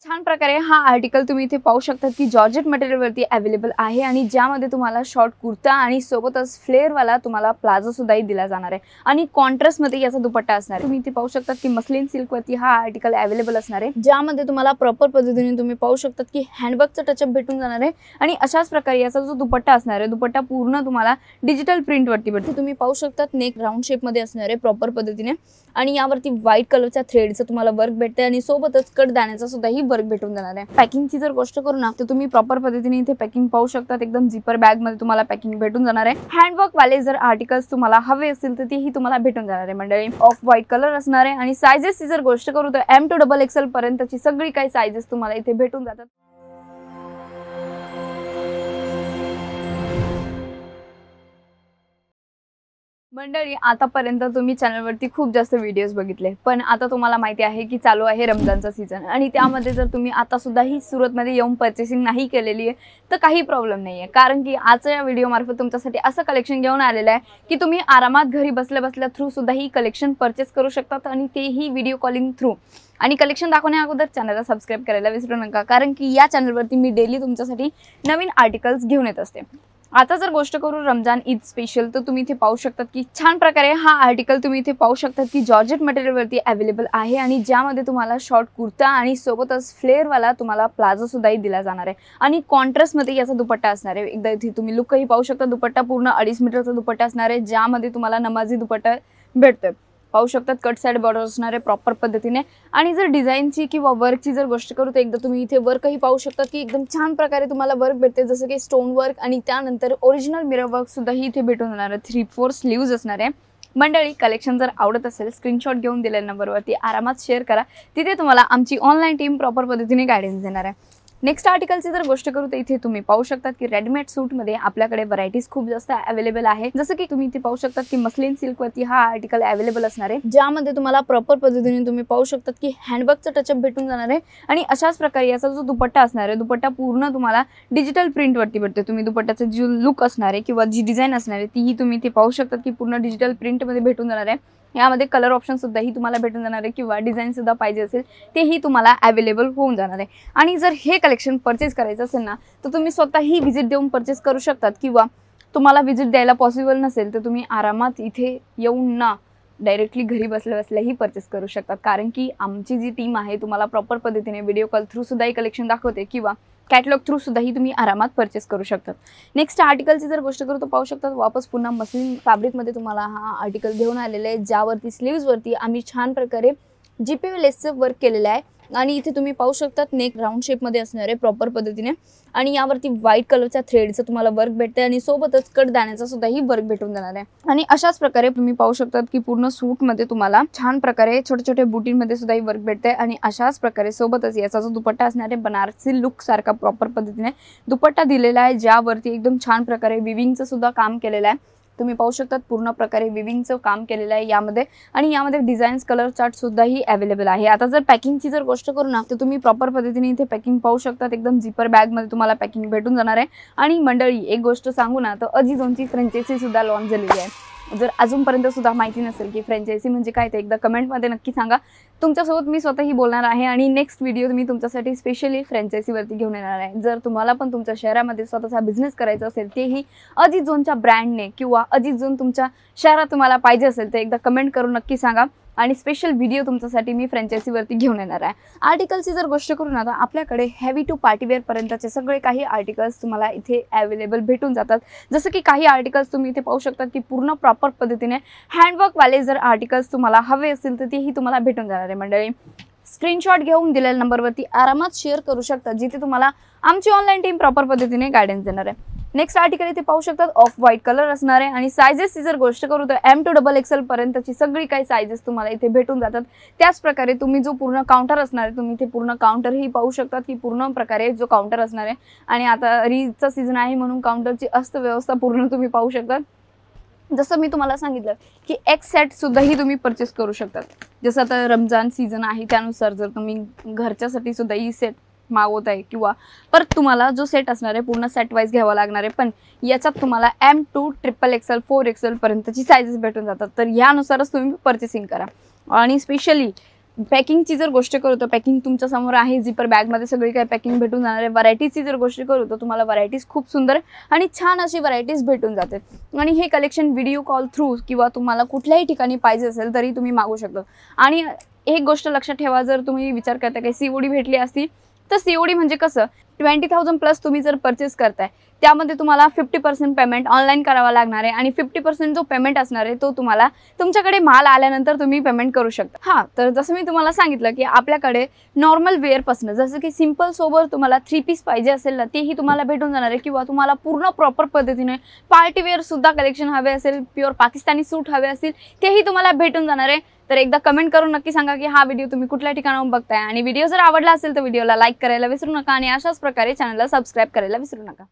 छान प्रकारे हा आर्टिकल तुम्ही इथे पाहू शकता की जॉर्जेट मटेरियल वरती अवेलेबल आहे आणि ज्यामध्ये तुम्हाला शॉर्ट कुर्ता आणि सोबतच फ्लेअर वाला तुम्हाला प्लाझो सुद्धा दिला जाणार आहे आणि कॉन्ट्रास्ट मध्ये याचा दुपट्टा असणार आहे। तुम्ही इथे पाहू शकता की मस्लिन सिल्क वरती हा आर्टिकल अवेलेबल असणार आहे, ज्यामध्ये तुम्हाला प्रॉपर पद्धतीने तुम्ही पाहू शकता की हँडवर्कचा टचअप भेटून जाणार आहे आणि अशाच प्रकारे याचा जो दुपट्टा असणार आहे, दुपट्टा पूर्ण तुम्हाला डिजिटल प्रिंट वरती भेटते। तुम्ही पाहू शकता नेक राउंड शेप मध्ये असणार आहे प्रॉपर पद्धतीने आणि यावरती व्हाईट कलरच्या थ्रेडचं तुम्हाला वर्क भेटते आणि सोबतच कट दाण्याचा सुद्धा ही वर्क भेटून जाणार आहे। पॅकिंगची जर गोष्ट करू ना तर तुम्ही प्रॉपर पद्धतीने इथे पॅकिंग पाहू शकता, एकदम झिपर बॅग मध्ये तुम्हाला पॅकिंग भेटून जाणार आहे। हँडवर्क वाले जर आर्टिकल्स तुम्हाला हवे असतील तर तेही तुम्हाला भेटून जाणार आहे मंडळी। ऑफ व्हाईट कलर असणार आहे आणि सायझेसची जर गोष्ट करू तर M to XXL पर्यंतची सगळी काही सायझेस तुम्हाला इथे भेटून जातात। मंडळी आतापर्यंत तुम्ही चॅनलवरती खूप जास्त व्हिडिओज बघितले, पण आता तुम्हाला माहिती आहे की चालू आहे रमजानचा सीझन आणि त्यामध्ये जर तुम्ही आता सुद्धा ही सुरतमध्ये येऊन पर्चेसिंग नाही केलेली आहे तर काही प्रॉब्लेम नाहीये, कारण की आजच्या या व्हिडिओ मार्फत तुमच्यासाठी असं कलेक्शन घेऊन आलेलं आहे की तुम्ही आरामात घरी बसल्या बसल्या थ्रू सुद्धा ही कलेक्शन परचेस करू शकतात आणि तेही व्हिडिओ कॉलिंग थ्रू। आणि कलेक्शन दाखवण्या अगोदर चॅनलला सबस्क्राइब करायला विसरू नका, कारण की या चॅनलवरती मी डेली तुमच्यासाठी नवीन आर्टिकल्स घेऊन येत असते। आता जर गोष्ट करू रमजान ईद स्पेशल तर तुम्ही इथे पाहू शकता की छान प्रकारे हा आर्टिकल तुम्ही इथे पाहू शकता की जॉर्जेट मटेरियल वरती अवेलेबल आहे आणि ज्यामध्ये तुम्हाला शॉर्ट कुर्ता आणि सोबतच फ्लेअर वाला तुम्हाला प्लाझो सुद्धा दिला जाणार आहे आणि कॉन्ट्रास्ट मध्ये याचा दुपट्टा असणार आहे। एकदा इथे तुम्ही लुकही पाहू शकता, दुपट्टा पूर्ण 2.5 मीटरचा दुपट्टा असणार आहे, ज्यामध्ये तुम्हाला नमाजी दुपट्टा भेटतोय। पाहू शकतात कट साइड बॉर्डर असणार आहे प्रॉपर पद्धतीने आणि जर डिझाईनची किंवा वर्कची जर गोष्ट करू तर एकदा तुम्ही इथे वर्कही पाहू शकता की एकदम छान प्रकारे तुम्हाला वर्क भेटते, जसं की स्टोन वर्क आणि त्यानंतर ओरिजिनल मिरर वर्क सुद्धा ही इथे भेटून जाणार आहे। 3/4 स्लीव्ज असणार आहे। मंडळी कलेक्शन जर आवडत असेल स्क्रीनशॉट घेऊन दिलेल्या नंबरवरती आरामात शेअर करा, तिथे तुम्हाला आमची ऑनलाईन टीम प्रॉपर पद्धतीने गायडन्स देणार आहे। नेक्स्ट आर्टिकलची जर गोष्ट करू तर इथे तुम्ही पाहू शकता की रेडीमेड सूट मध्ये आपल्याकडे व्हरायटीज खूप जास्त अवेलेबल आहे, जसं की तुम्ही इथे पाहू शकता की मस्लिन सिल्क वरती हा आर्टिकल अवेलेबल असणार आहे, ज्यामध्ये तुम्हाला प्रॉपर पद्धतीने तुम्ही पाहू शकता की हँडवर्कचा टचअप भेटून जाणार आहे आणि अशाच प्रकारे याचा जो दुपट्टा असणार आहे, दुपट्टा पूर्ण तुम्हाला डिजिटल प्रिंट वरती भेटते। तुम्ही दुपट्ट्याचा जो लुक असणार आहे किंवा जी डिझाईन असणार आहे तीही तुम्ही इथे पाहू शकता की पूर्ण डिजिटल प्रिंट मध्ये भेटून जाणार आहे। यामध्ये कलर ऑप्शन सुद्धा ही तुम्हाला भेटून जाणार आहे किंवा डिझाईन सुद्धा पाहिजे असेल तेही तुम्हाला अवेलेबल होऊन जाणार आहे। आणि जर हे कलेक्शन परचेस करायचं असेल ना तर तुम्ही स्वतःही व्हिजिट देऊन परचेस करू शकतात किंवा तुम्हाला व्हिजिट द्यायला पॉसिबल नसेल तर तुम्ही आरामात इथे येऊन ना डायरेक्टली घरी बसल्या बसल्याही परचेस करू शकतात, कारण की आमची जी टीम आहे तुम्हाला प्रॉपर पद्धतीने व्हिडिओ कॉल थ्रू सुद्धा ही कलेक्शन दाखवते किंवा कॅटलॉग थ्रू सुद्धा ही तुम्ही आरामात परचेस करू शकतात। नेक्स्ट आर्टिकलची जर गोष्ट करू तर पाहू शकतात वापस पुन्हा मस्लिन फॅब्रिकमध्ये तुम्हाला हा आर्टिकल घेऊन आलेला आहे, ज्यावरती स्लीव्जवरती आम्ही छान प्रकारे GPU लेसचं वर्क केलेलं आहे आणि इथे तुम्ही पाहू शकतात नेक राउंड शेपमध्ये असणार आहे प्रॉपर पद्धतीने आणि यावरती व्हाईट कलरच्या थ्रेडचं तुम्हाला वर्क भेटते आणि सोबतच कट दाण्याचा सुद्धा ही वर्क भेटून जाणार आहे। आणि अशाच प्रकारे तुम्ही पाहू शकतात की पूर्ण सूटमध्ये तुम्हाला छान प्रकारे छोटे छोटे बुटींमध्ये सुद्धा ही वर्क भेटते आणि अशाच प्रकारे सोबतच याचा जो दुपट्टा असणार आहे बनारसी लुक सारखा प्रॉपर पद्धतीने दुपट्टा दिलेला आहे, ज्यावरती एकदम छान प्रकारे विविंगचं सुद्धा काम केलेलं आहे। तुम्ही पाहू शकतात पूर्ण प्रकारे विविंगचं काम केलेलं आहे यामध्ये आणि यामध्ये डिझाईन्स कलर चार्ट सुद्धा ही अवेलेबल आहे। आता जर पॅकिंगची जर गोष्ट करू ना तर तुम्ही प्रॉपर पद्धतीने इथे पॅकिंग पाहू शकतात, एकदम झिपर बॅग मध्ये तुम्हाला पॅकिंग भेटून जाणार आहे। आणि मंडळी एक गोष्ट सांगू ना तर अजिझोनची फ्रँचायझी सुद्धा लॉन्च झालेली आहे। जर अजूनपर्यंत सुद्धा माहिती नसेल की फ्रँचायझी म्हणजे काय ते एकदा कमेंटमध्ये नक्की सांगा, तुमच्यासोबत मी स्वतःही बोलणार आहे आणि नेक्स्ट व्हिडिओ मी तुमच्यासाठी स्पेशली फ्रँचायझीवरती घेऊन येणार आहे। जर तुम्हाला पण तुमच्या शहरामध्ये स्वतःचा बिझनेस करायचा असेल तेही अजिझोनच्या ब्रँडने किंवा अजिझोन तुमच्या शहरात तुम्हाला पाहिजे असेल तर एकदा कमेंट करून नक्की सांगा आणि स्पेशल व्हिडिओ तुमच्यासाठी मी फ्रँचायझीवरती घेऊन येणार आहे। आर्टिकलची जर गोष्ट करू ना तर आपल्याकडे हेवी टू पार्टीवेअर पर्यंतचे सगळे काही आर्टिकल्स तुम्हाला इथे अवेलेबल भेटून जातात, जसं की काही आर्टिकल्स तुम्ही इथे पाहू शकता की पूर्ण प्रॉपर पद्धतीने हँडवर्क वाले जर आर्टिकल्स तुम्हाला हवे असतील तर तेही तुम्हाला भेटून जाणार आहे। मंडळी स्क्रीनशॉट घेऊन दिलेल्या नंबरवरती आरामात शेअर करू शकता, जिथे तुम्हाला आमची ऑनलाईन टीम प्रॉपर पद्धतीने गायडन्स देणार आहे। नेक्स्ट आर्टिकल इथे पाहू शकतात ऑफ व्हाईट कलर असणार आहे आणि सायझेसची जर गोष्ट करू तर M to XXL पर्यंतची सगळी काही सायझेस तुम्हाला इथे भेटून जातात। त्याच प्रकारे तुम्ही जो पूर्ण काउंटर असणार आहे तुम्ही इथे पूर्ण काउंटरही पाहू शकतात की पूर्ण प्रकारे जो काउंटर असणार आहे आणि आता रीजचा सीझन आहे म्हणून काउंटरची अस्तव्यवस्था पूर्ण तुम्ही पाहू शकतात। जसं मी तुम्हाला सांगितलं की एक सेट सुद्धाही तुम्ही परचेस करू शकतात, जसं आता रमजान सीझन आहे त्यानुसार जर तुम्ही घरच्यासाठी सुद्धा ही सेट मागवत आहे किंवा परत तुम्हाला जो सेट असणार आहे पूर्ण सेट वाईज घ्यावा लागणार आहे, पण याच्यात तुम्हाला M to XXL 4XL पर्यंतची साइजेस भेटून जातात, तर यानुसारच तुम्ही परचेसिंग करा। आणि स्पेशली पॅकिंगची जर गोष्ट करू तर पॅकिंग तुमच्या समोर आहे, झिपर बॅगमध्ये सगळी काही पॅकिंग भेटून जाणार आहे. व्हरायटीजची जर गोष्ट करू तर तुम्हाला व्हरायटीज खूप सुंदर आणि छान अशी व्हरायटीज भेटून जाते. आणि हे कलेक्शन व्हिडिओ कॉल थ्रू किंवा तुम्हाला कुठल्याही ठिकाणी पाहिजे असेल तरी तुम्ही मागू शकता. आणि एक गोष्ट लक्षात ठेवा, जर तुम्ही विचार करता की सीओडी भेटली असती तर सीओडी म्हणजे कसं 20,000 प्लस तुम्ही जर परचेस करताय त्यामध्ये तुम्हाला 50% पेमेंट ऑनलाईन करावा लागणार आहे आणि 50% जो पेमेंट असणार आहे तो तुम्हाला तुमच्याकडे माल आल्यानंतर तुम्ही पेमेंट करू शकता. हां, तर जसं मी तुम्हाला सांगितलं की आपल्याकडे नॉर्मल वेअरपासून जसं की सिम्पल सोबत तुम्हाला 3 पीस पाहिजे असेल ना तेही तुम्हाला भेटून जाणार आहे, किंवा तुम्हाला पूर्ण प्रॉपर पद्धतीने पार्टी वेअर सुद्धा कलेक्शन हवे असेल, प्युअर पाकिस्तानी सूट हवे असतील तेही तुम्हाला भेटून जाणार आहे. तर एकदा कमेंट करून नक्की सांगा की हा व्हिडिओ तुम्ही कुठल्या ठिकाणाहून बघताय, आणि व्हिडिओ जर आवडला असेल तर व्हिडिओला लाईक करायला विसरू नका आणि अशाच प्रकारे चॅनलला सबस्क्राईब करायला विसरू नका.